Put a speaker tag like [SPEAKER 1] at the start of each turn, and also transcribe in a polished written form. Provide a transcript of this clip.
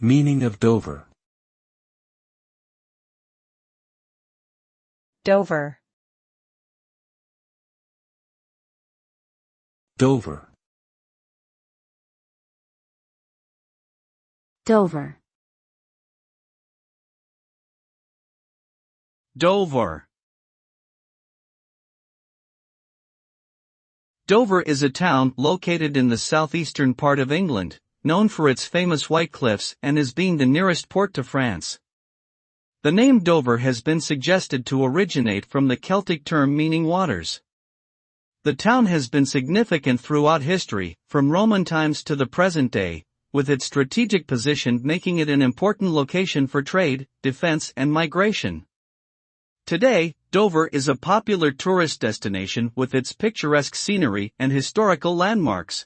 [SPEAKER 1] Meaning of Dover.
[SPEAKER 2] Dover.
[SPEAKER 1] Dover.
[SPEAKER 3] Dover.
[SPEAKER 4] Dover. Dover is a town located in the southeastern part of England, known for its famous white cliffs and as being the nearest port to France. The name Dover has been suggested to originate from the Celtic term meaning waters. The town has been significant throughout history, from Roman times to the present day, with its strategic position making it an important location for trade, defense, and migration. Today, Dover is a popular tourist destination with its picturesque scenery and historical landmarks.